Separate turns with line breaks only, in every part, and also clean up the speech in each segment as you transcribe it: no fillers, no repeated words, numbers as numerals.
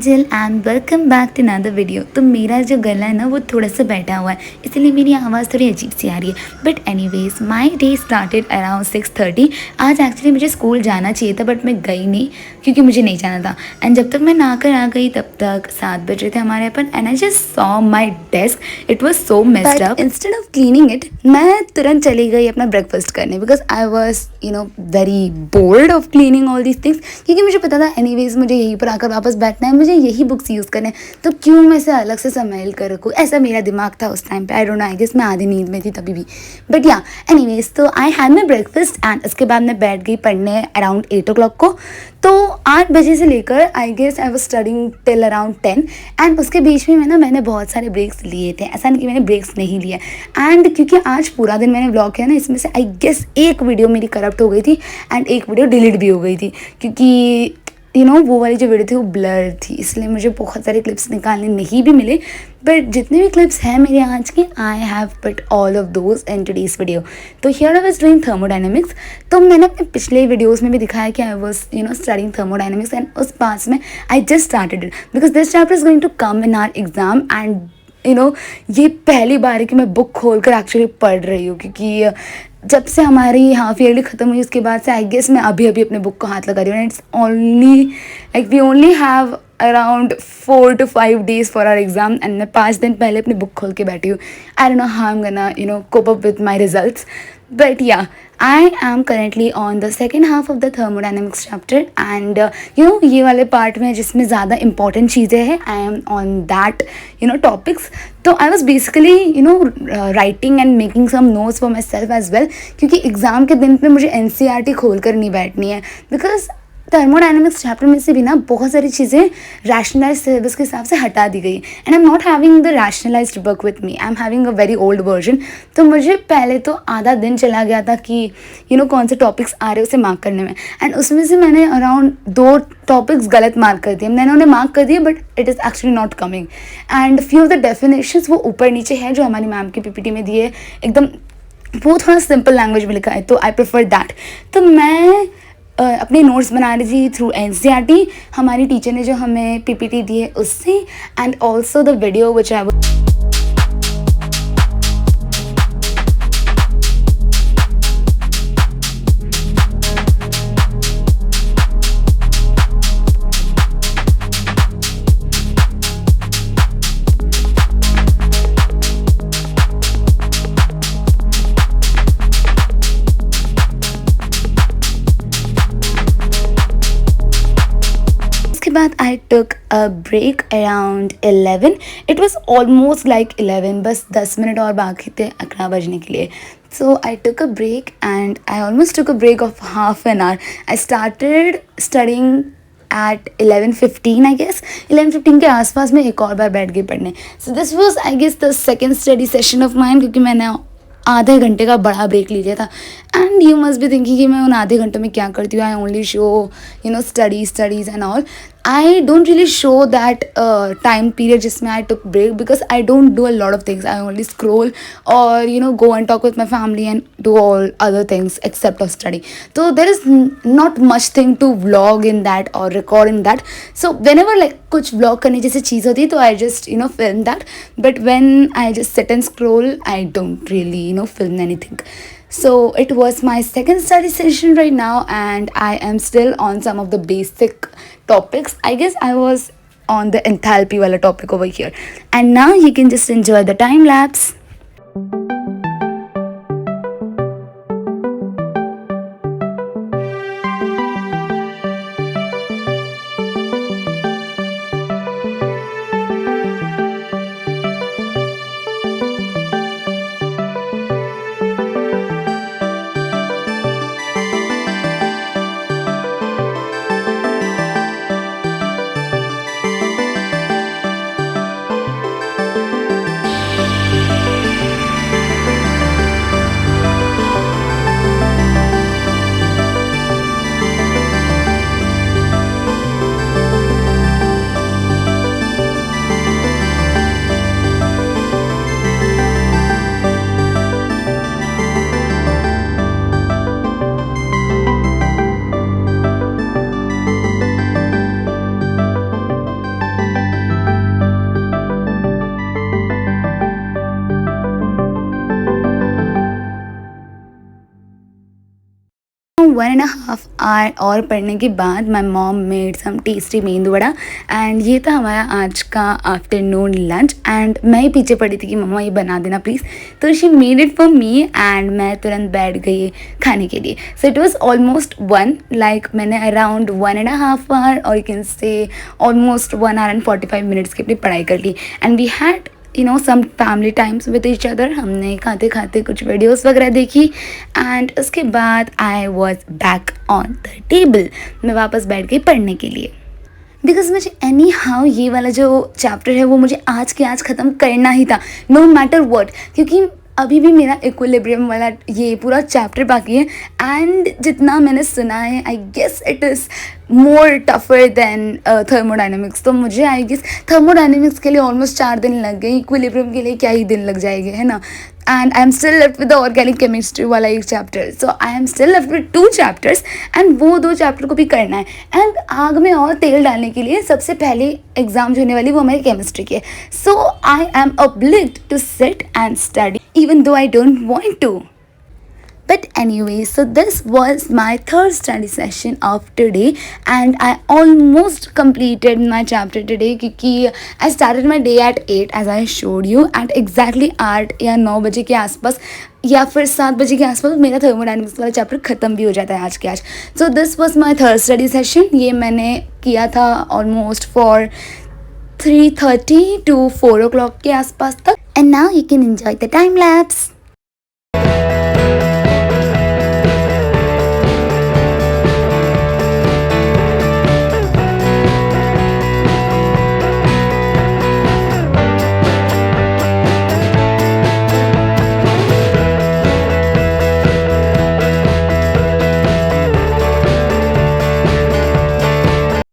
Angel and welcome back to another video. तो मेरा जो गला है ना वो थोड़ा सा बैठा हुआ है, इसलिए मेरी आवाज़ थोड़ी अजीब सी आ रही है। But anyways my day started around 6:30। आज एक्चुअली मुझे स्कूल जाना चाहिए था बट मैं गई नहीं क्योंकि मुझे नहीं जाना था। एंड जब तक मैं नहा कर आ गई तब तक 7 बज रहे थे हमारे अपन। And I just saw my desk, it was so messed up. Instead of cleaning it मैं तुरंत चली गई अपना ब्रेकफास्ट करने because I was very bored of cleaning all these things, क्योंकि मुझे पता था एनीवेज मुझे यहीं पर आकर वापस बैठना है, मुझे यही बुक्स यूज़ करने हैं, तो क्यों मैं इसे अलग से संभाल कर रखूँ। ऐसा मेरा दिमाग था उस टाइम पे। I don't know, I guess मैं आधी नींद में थी तभी भी। बट या एनीवेज, तो I had my breakfast and उसके बाद मैं बैठ गई पढ़ने अराउंड 8 o'clock को। तो 8 बजे से लेकर I guess I was studying till around 10। And उसके बीच में मैंने बहुत सारे ब्रेक्स लिए थे, ऐसा नहीं कि मैंने ब्रेक्स नहीं लिए। एंड क्योंकि आज पूरा दिन मैंने व्लॉग किया ना, इसमें से आई गेस एक वीडियो मेरी करप्ट हो गई थी एंड एक वीडियो डिलीट भी हो गई थी, क्योंकि वो वाली जो वीडियो थी वो ब्लर थी, इसलिए मुझे बहुत सारे क्लिप्स निकालने नहीं भी मिले। बट जितने भी क्लिप्स हैं मेरे आज के, I have put all of those in today's video. तो here I was doing thermodynamics. तो मैंने अपने पिछले वीडियोस में भी दिखाया कि I was studying thermodynamics and उस पास में I just started it because this chapter is going to come in our exam. And ये पहली बार है कि मैं बुक खोल कर एक्चुअली पढ़ रही हूँ, क्योंकि जब से हमारी हाफ ईयरली ख़त्म हुई उसके बाद से आई गेस मैं अभी अपने बुक को हाथ लगा रही हूँ। And it's only like we only have around 4 to 5 days for our exam and मैं 5 दिन पहले अपनी बुक खोल के बैठी हूँ। I don't know how I am gonna cope up with my results. But yeah, I am currently on the second half of the thermodynamics chapter and ये वाले पार्ट में जिसमें ज़्यादा इंपॉर्टेंट चीज़ें हैं, I am on that topics. तो I was basically writing and making some notes for myself as well, क्योंकि exam के दिन पे मुझे NCERT खोल कर नहीं बैठनी है। बिकॉज थर्मोडायनेमिक्स चैप्टर में से भी ना बहुत सारी चीज़ें रैशनलाइज सिलेबस के हिसाब से हटा दी गई and I am not having the rationalised book with me, I am having a very old version. तो मुझे पहले तो आधा दिन चला गया था कि कौन से टॉपिक्स आ रहे हैं उसे मार्क करने में। एंड उसमें से मैंने अराउंड 2 टॉपिक्स गलत मार्क कर दिए। मैंने उन्हें मार्क कर दिए but it is actually not coming. And few of the definitions वो ऊपर नीचे है जो हमारी मैम की पीपीटी में दिए, एकदम वो थोड़ा सिंपल लैंग्वेज में लिखा है, तो आई प्रेफर दैट। तो मैं अपने नोट्स बना रही थी थ्रू NCERT, हमारी टीचर ने जो हमें PPT दी है उससे, and also the video which I बाद I took a break around 11। It was almost like 11, बस 10 मिनट और बाकी थे 11 बजने के लिए। So I took a break and I almost took a break of half an hour. I started studying at 11:15 I guess. 11:15 के आसपास में एक और बार बैठ गई पढ़ने। So this was I guess the second study session of mine, क्योंकि मैंने आधे घंटे का बड़ा ब्रेक लिया था। And you must be thinking कि मैं उन आधे घंटों में क्या करती हूँ। I only show studies and all. I don't really show that time period जिसमें I took break because I don't do a lot of things. I only scroll or go and talk with my family and do all other things except of study. तो there is not much thing to vlog in that or record in that. So whenever like कुछ vlog करने जैसी चीज़ होती है तो I just film that, but when I just sit and scroll I don't really film anything. So it was my second study session right now and I am still on some of the basic topics. I guess I was on the enthalpy wala topic over here, and now you can just enjoy the time lapse. 1.5 hour और पढ़ने के बाद my mom made some tasty medu vada and ये था हमारा आज का afternoon lunch. And मैं ही पीछे पड़ी थी कि मम्मा ये बना देना प्लीज़, तो she made it for me and मैं तुरंत बैठ गई खाने के लिए। So it was almost 1, like मैंने अराउंड 1.5 आवर और you can say almost 1 hour and 45 minutes की अपनी पढ़ाई कर ली। And we had some family times with each other. हमने खाते खाते कुछ वीडियोस वगैरह देखी एंड उसके बाद I was back on the table. मैं वापस बैठ गई पढ़ने के लिए बिकॉज मुझे एनी हाउ ये वाला जो चैप्टर है वो मुझे आज के आज ख़त्म करना ही था, नो मैटर वॉट, क्योंकि अभी भी मेरा इक्विलिब्रियम वाला ये पूरा चैप्टर बाकी है। एंड जितना मैंने सुना है I guess it is more tougher than thermodynamics. तो मुझे आई गेस थर्मोडाइनमिक्स के लिए ऑलमोस्ट 4 दिन लग गए, इक्विलिब्रियम के लिए क्या ही दिन लग जाएंगे, है ना। And I am still left with the organic chemistry वाला एक chapter, so I am still left with 2 chapters and वो 2 चैप्टर को भी करना है। एंड आग में और तेल डालने के लिए सबसे पहले एग्जाम जो होने वाली वो हमारी केमिस्ट्री की है। So I am obliged to sit and study even though I don't want to. But anyway, so this was my 3rd study session of today and I almost completed my chapter today क्योंकि I started my day at 8 as I showed you and exactly 8 या 9 बजे के आसपास या फिर 7 बजे के आसपास मेरा थर्मोडाइनमिक्स वाला चैप्टर ख़त्म भी हो जाता है आज के आज। सो this was my 3rd study session. ये मैंने किया था ऑलमोस्ट फॉर 3:30 to 4 o'clock के आसपास तक। And now you can enjoy the time lapse.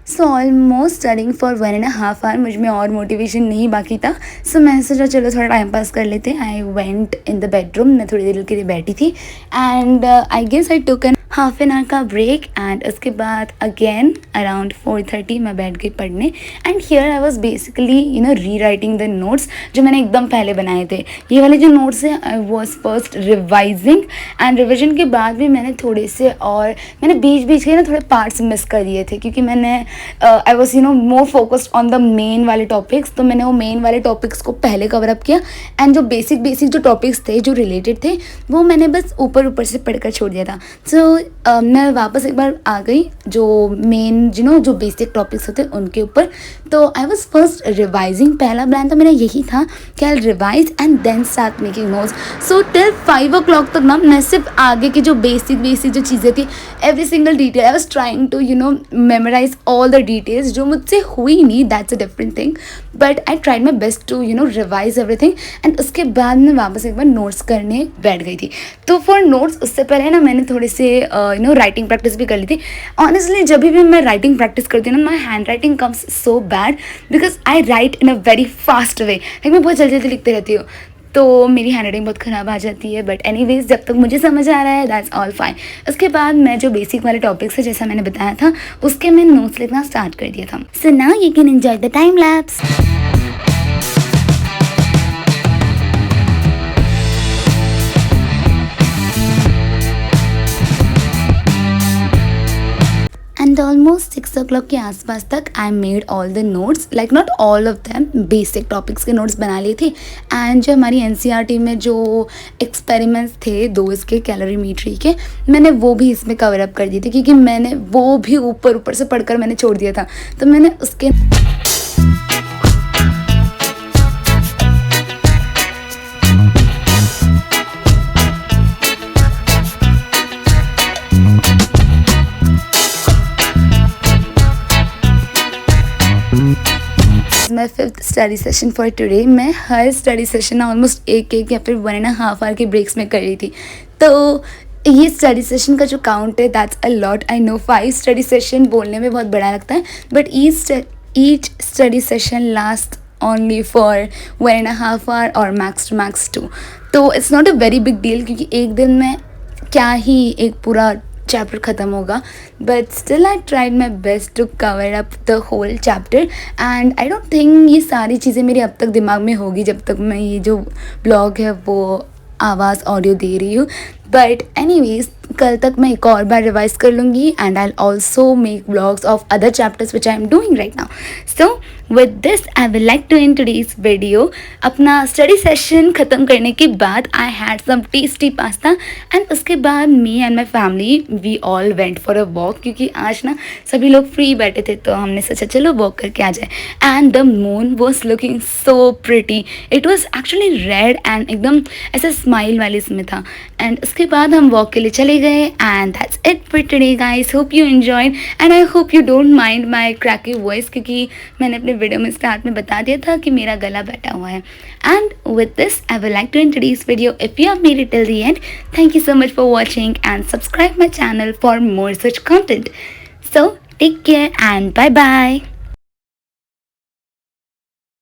So almost studying for 1.5 hour. मुझ में और मोटिवेशन नहीं बाकी था, सो मैंने सोचा चलो थोड़ा टाइम पास कर लेते हैं। I went in the bedroom, मैं थोड़ी देर के लिए बैठी थी and I guess I took an half an hour का ब्रेक एंड उसके बाद अगेन अराउंड 4:30 मैं बैठ गई पढ़ने। And here I was basically rewriting the notes जो मैंने एकदम पहले बनाए थे। ये वाले जो नोट्स हैं आई was first revising and revision के बाद भी मैंने थोड़े से और मैंने बीच बीच के थोड़े पार्ट्स मिस कर दिए थे क्योंकि मैंने I was more focused on the main वाले टॉपिक्स। तो मैंने वो मेन वाले टॉपिक्स को पहले कवर अप किया एंड जो बेसिक जो टॉपिक्स थे जो रिलेटेड थे वो मैंने बस ऊपर से पढ़कर छोड़ दिया था। सो मैं वापस एक बार आ गई जो मेन जो बेसिक टॉपिक्स होते उनके ऊपर। तो आई वॉज फर्स्ट रिवाइजिंग। पहला प्लान तो मेरा यही था कि I revise and then start making notes. So till 5 o'clock तक ना मैं सिर्फ आगे की जो बेसिक जो चीज़ें थी every single detail I was trying to memorize all the details जो मुझसे हुई नहीं, that's a different thing, but I tried my best to revise everything. And उसके बाद मैं वापस एक बार नोट्स करने बैठ गई थी। तो फॉर नोट्स उससे पहले ना मैंने थोड़े से राइटिंग प्रैक्टिस भी कर ली थी। ऑनेस्टली जब भी मैं राइटिंग प्रैक्टिस करती हूँ ना my hand writing comes so bad because I right in a very fast way, like मैं बहुत जल्दी जल्दी लिखती रहती हूँ तो मेरी हैंड राइटिंग बहुत ख़राब आ जाती है। बट एनीवेज जब तक मुझे समझ आ रहा है दैट्स ऑल फाइन। उसके बाद मैं जो बेसिक वाले टॉपिक्स है जैसा मैंने बताया था उसके मैं नोट्स लिखना स्टार्ट कर दिया था। So now you can enjoy the time lapse. And almost 6 o'clock के आसपास तक I made all the notes, like not all of them, basic topics के नोट्स बना लिए थे। एंड जो हमारी NCERT में जो एक्सपेरिमेंट्स थे 2 इसके कैलोरीमेट्री के, मैंने वो भी इसमें कवर अप कर दिए थे क्योंकि मैंने वो भी ऊपर से पढ़कर मैंने छोड़ दिया था। तो मैंने उसके माई 5th study session for today. मैं हर स्टडी सेशन ऑलमोस्ट एक या फिर 1.5 आवर के ब्रेक्स में कर रही थी। तो ये स्टडी सेशन का जो काउंट है that's a lot. I know 5 study session बोलने में बहुत बड़ा लगता है but each study session last only for 1.5 hour और मैक्स टू मैक्स 2। तो it's not a very big deal क्योंकि एक दिन में क्या ही एक पूरा चैप्टर ख़त्म होगा, but still I tried my best to cover up the whole chapter. And I don't think ये सारी चीज़ें मेरी अब तक दिमाग में होगी जब तक मैं ये जो ब्लॉग है वो आवाज़ ऑडियो दे रही हूँ, बट एनीवेज कल तक मैं एक और बार रिवाइज कर लूँगी and I also make vlogs of other chapters which I am doing right now. So with this I will like to end today's video. अपना स्टडी सेशन ख़त्म करने के बाद I had some tasty pasta and उसके बाद me and my family we all went for a walk, क्योंकि आज ना सभी लोग फ्री बैठे थे तो हमने सोचा चलो वॉक करके आ जाए. And the moon was looking so pretty. It was actually red and एकदम ऐसा स्माइल वाले इसमें था. एंड उसके बाद हम वॉक के लिए चले गए and that's it for today guys. Hope you enjoyed and I hope you don't mind my cracky voice, क्योंकि मैंने अपने वीडियो में स्टार्ट में बता दिया था कि मेरा गला बैठा हुआ है. And with this I will like to end today's video. If you have made it till the end, thank you so much for watching and subscribe my channel for more such content. So take care and bye bye.